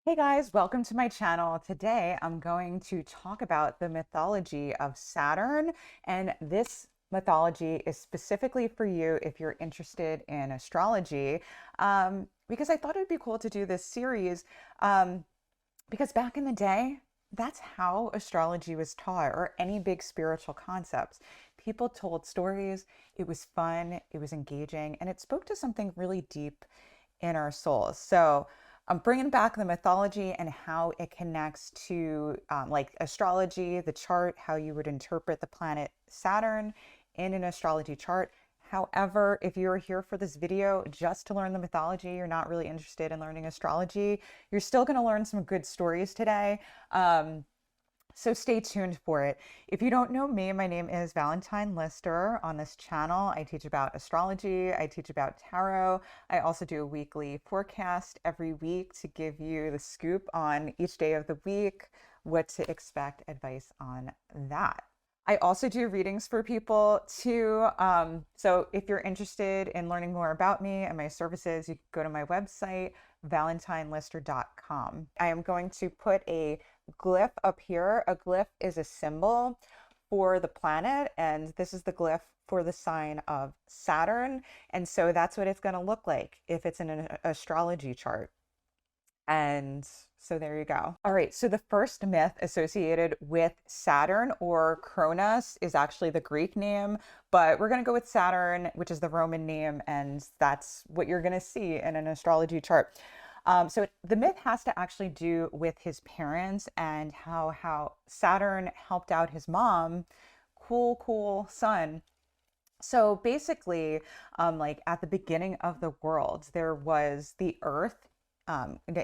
Hey guys, welcome to my channel. Today I'm going to talk about the mythology of Saturn, and this mythology is specifically for you if you're interested in astrology, because I thought it'd be cool to do this series, um, because back in the day, that's how astrology was taught, or any big spiritual concepts. People told stories, it was fun, it was engaging, and it spoke to something really deep in our souls. So I'm bringing back the mythology and how it connects to like astrology, the chart, how you would interpret the planet Saturn in an astrology chart. However, if you're here for this video just to learn the mythology, you're not really interested in learning astrology, you're still going to learn some good stories today. So stay tuned for it. If you don't know me, my name is Valentine Lister. On this channel, I teach about astrology, I teach about tarot. I also do a weekly forecast every week to give you the scoop on each day of the week, what to expect, advice on that. I also do readings for people too. So if you're interested in learning more about me and my services, you can go to my website, valentinelister.com. I am going to put a glyph up here. A glyph is a symbol for the planet, and this is the glyph for the sign of Saturn. And so that's what it's going to look like if it's in an astrology chart. And so there you go. All right, so the first myth associated with Saturn, or Cronus, is actually the Greek name, but we're going to go with Saturn, which is the Roman name, and that's what you're going to see in an astrology chart. The myth has to actually do with his parents and how Saturn helped out his mom. Cool son. So basically, like at the beginning of the world, there was the Earth,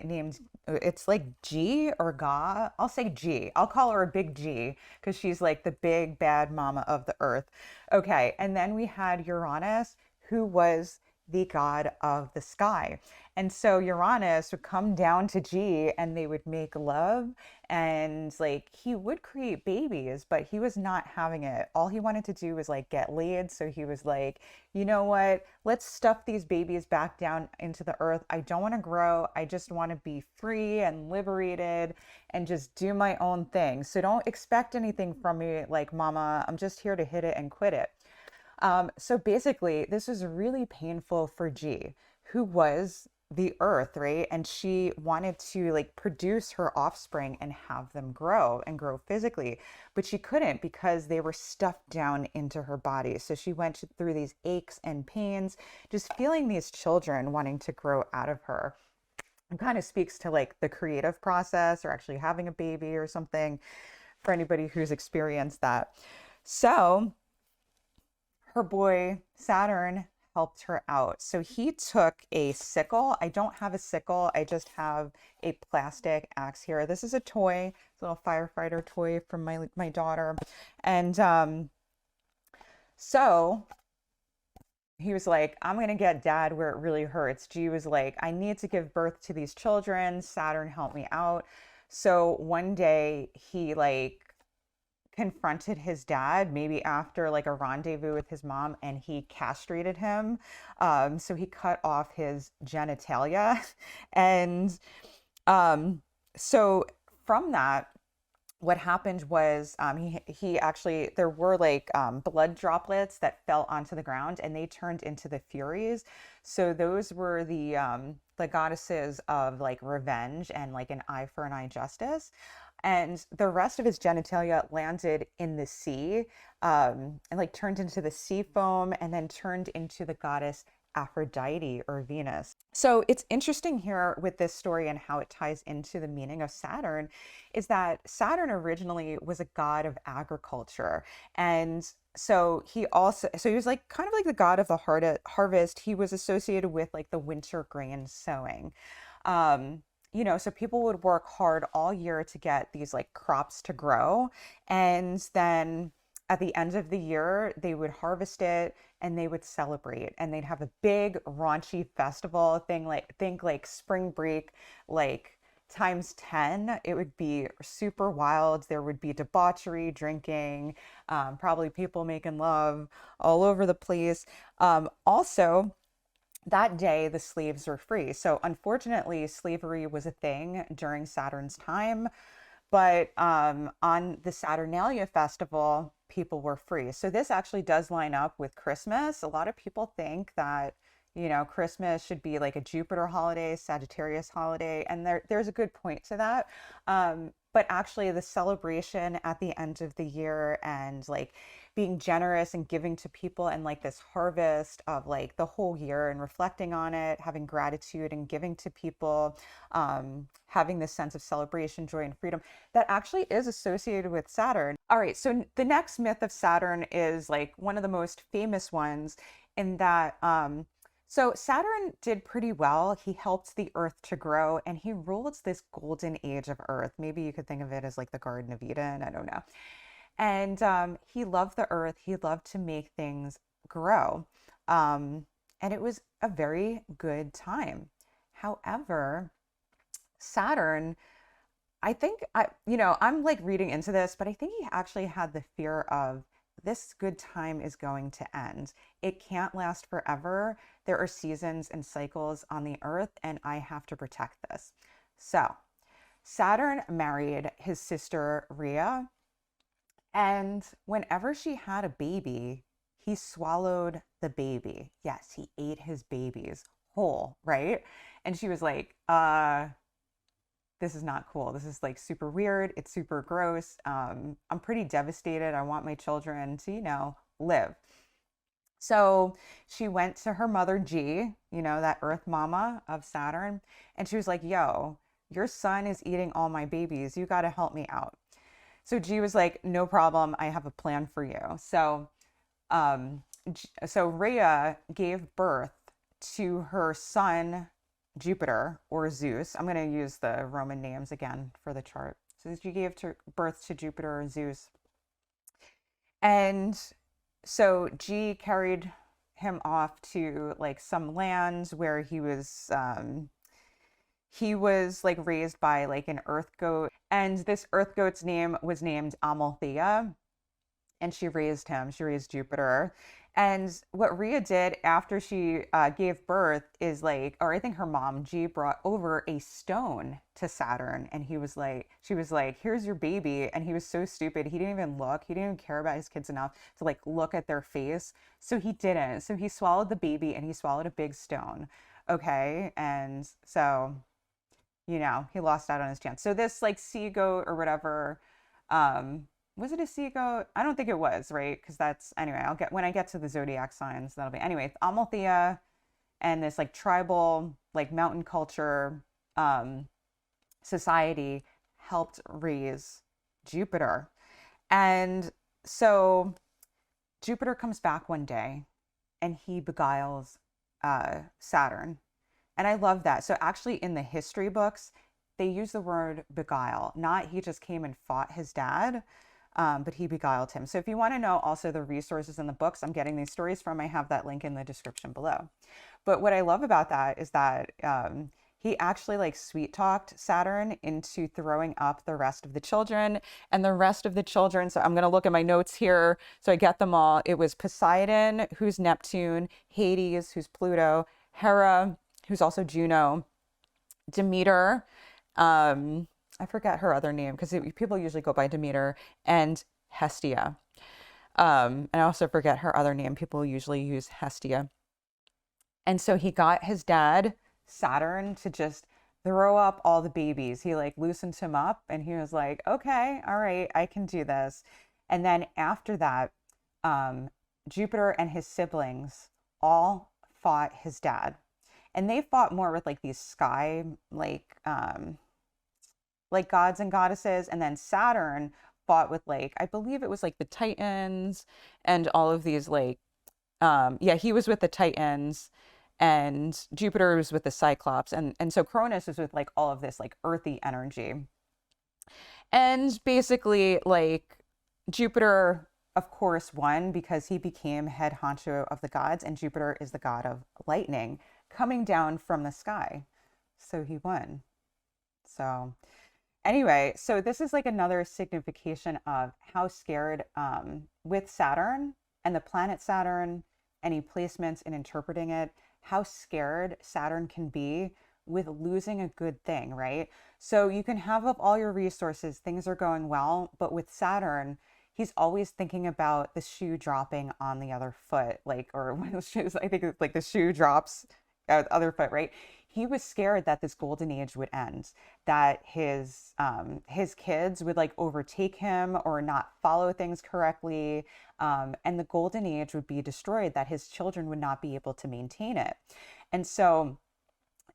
named, it's like G or Ga. I'll say G. I'll call her a big G because she's like the big bad mama of the Earth. Okay, and then we had Uranus, who was the god of the sky. And so Uranus would come down to G and they would make love, and like he would create babies, but he was not having it. All he wanted to do was like get laid. So he was like, you know what? Let's stuff these babies back down into the earth. I don't want to grow. I just want to be free and liberated and just do my own thing. So don't expect anything from me, like, mama. I'm just here to hit it and quit it. So basically, this was really painful for G, who was the earth, right? And she wanted to like produce her offspring and have them grow and grow physically, but she couldn't because they were stuffed down into her body. So she went through these aches and pains, just feeling these children wanting to grow out of her. It kind of speaks to like the creative process or actually having a baby or something for anybody who's experienced that. So her boy Saturn helped her out. So he took a sickle. I don't have a sickle. I just have a plastic axe here. This is a toy, it's a little firefighter toy from my daughter. And so he was like, I'm going to get dad where it really hurts. G was like, I need to give birth to these children. Saturn, help me out. So one day he like confronted his dad, maybe after like a rendezvous with his mom, and he castrated him. So he cut off his genitalia. And so from that, what happened was he actually, there were like blood droplets that fell onto the ground and they turned into the Furies. So those were the goddesses of like revenge and like an eye for an eye justice. And the rest of his genitalia landed in the sea, and like turned into the sea foam and then turned into the goddess Aphrodite, or Venus. So it's interesting here with this story and how it ties into the meaning of Saturn is that Saturn originally was a god of agriculture. And so he was like kind of like the god of the harvest. He was associated with like the winter grain sowing. So people would work hard all year to get these like crops to grow. And then at the end of the year, they would harvest it and they would celebrate, and they'd have a big raunchy festival thing, like think like spring break, like times 10. It would be super wild. There would be debauchery, drinking, probably people making love all over the place. Also, that day the slaves were free. So unfortunately, slavery was a thing during Saturn's time, but on the Saturnalia festival, people were free. So this actually does line up with Christmas. A lot of people think that, you know, Christmas should be like a Jupiter holiday, Sagittarius holiday, and there's a good point to that. But actually, the celebration at the end of the year and like being generous and giving to people and like this harvest of like the whole year and reflecting on it, having gratitude and giving to people, having this sense of celebration, joy, and freedom that actually is associated with Saturn. All right, so the next myth of Saturn is like one of the most famous ones in that so Saturn did pretty well. He helped the Earth to grow and he ruled this golden age of Earth. Maybe you could think of it as like the Garden of Eden. I don't know. And he loved the Earth. He loved to make things grow. And it was a very good time. However, Saturn, I think I'm like reading into this, but I think he actually had the fear of this good time is going to end. It can't last forever. There are seasons and cycles on the earth, and I have to protect this. So, Saturn married his sister Rhea, and whenever she had a baby, he swallowed the baby. Yes, he ate his babies whole, right? And she was like, this is not cool. This is like super weird. It's super gross. I'm pretty devastated. I want my children to, live. So she went to her mother, G, that Earth mama of Saturn. And she was like, yo, your son is eating all my babies. You got to help me out. So G was like, no problem. I have a plan for you. So Rhea gave birth to her son, Jupiter or Zeus. I'm going to use the Roman names again for the chart. So she gave birth to Jupiter or Zeus. And so G carried him off to like some lands where he was like raised by like an earth goat. And this earth goat's name was named Amalthea. And she raised Jupiter. And what Rhea did after she gave birth is or I think her mom, G, brought over a stone to Saturn. And she was like, here's your baby. And he was so stupid. He didn't even look. He didn't even care about his kids enough to like look at their face. So he didn't. So he swallowed the baby and he swallowed a big stone. Okay. And so, he lost out on his chance. So this like sea goat or whatever, was it a sea goat? I don't think it was, right? Because anyway, when I get to the zodiac signs, that'll be, anyway, Amalthea and this like tribal, like mountain culture society helped raise Jupiter. And so Jupiter comes back one day and he beguiles Saturn. And I love that. So actually in the history books, they use the word beguile, not he just came and fought his dad. But he beguiled him. So if you want to know also the resources in the books I'm getting these stories from, I have that link in the description below. But what I love about that is that he actually like sweet talked Saturn into throwing up the rest of the children. And the rest of the children, so I'm going to look at my notes here so I get them all. It was Poseidon, who's Neptune, Hades, who's Pluto, Hera, who's also Juno, Demeter, I forget her other name because people usually go by Demeter, and Hestia. And I also forget her other name. People usually use Hestia. And so he got his dad, Saturn, to just throw up all the babies. He like loosened him up and he was like, okay, all right, I can do this. And then after that, Jupiter and his siblings all fought his dad. And they fought more with like these sky, like gods and goddesses. And then Saturn fought with like, I believe it was like the Titans and all of these he was with the Titans and Jupiter was with the Cyclops. And so Cronus was with like all of this like earthy energy. And basically like Jupiter, of course, won because he became head honcho of the gods, and Jupiter is the god of lightning coming down from the sky. So he won. So anyway, so this is like another signification of how scared with Saturn and the planet Saturn, any placements in interpreting it, how scared Saturn can be with losing a good thing, right? So you can have up all your resources, things are going well, but with Saturn, he's always thinking about the shoe dropping on the other foot, like, or one of the shoes, I think it's like the shoe drops the other foot, right? He was scared that this golden age would end, that his kids would like overtake him or not follow things correctly, and the golden age would be destroyed, that his children would not be able to maintain it. And so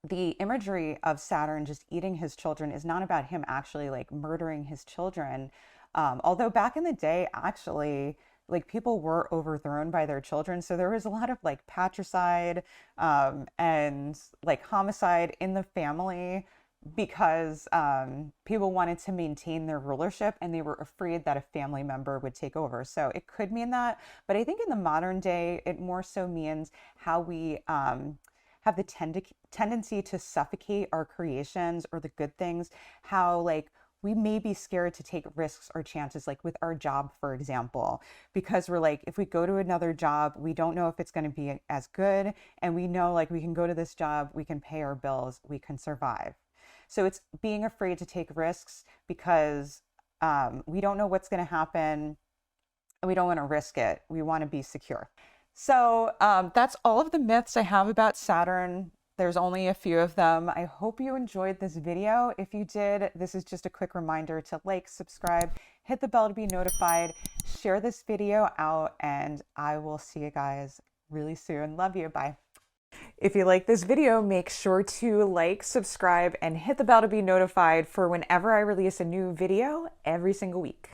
the imagery of Saturn just eating his children is not about him actually like murdering his children. Although back in the day, actually, like people were overthrown by their children. So there was a lot of like patricide and like homicide in the family because people wanted to maintain their rulership and they were afraid that a family member would take over. So it could mean that. But I think in the modern day, it more so means how we have the tendency to suffocate our creations or the good things, how like we may be scared to take risks or chances, like with our job, for example, because we're like, if we go to another job, we don't know if it's going to be as good. And we know like we can go to this job, we can pay our bills, we can survive. So it's being afraid to take risks because we don't know what's going to happen and we don't want to risk it. We want to be secure. So that's all of the myths I have about Saturn. There's only a few of them. I hope you enjoyed this video. If you did, this is just a quick reminder to like, subscribe, hit the bell to be notified, share this video out, and I will see you guys really soon. Love you. Bye. If you like this video, make sure to like, subscribe, and hit the bell to be notified for whenever I release a new video every single week.